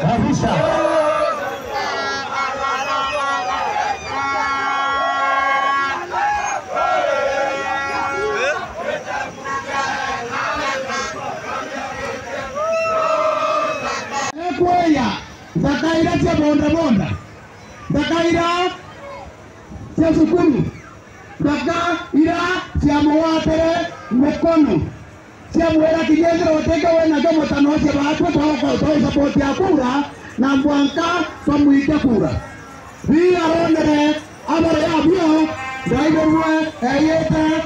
kabisa. Kwaya zakaira cia bonda zakaira cia sukuru zakaira cia muwatere mukono cia mwera kinyendero wateka wena kama tanoche watu kwa support ya kura na mwanka tumuite kura via honere abare abio ndaiwe eyete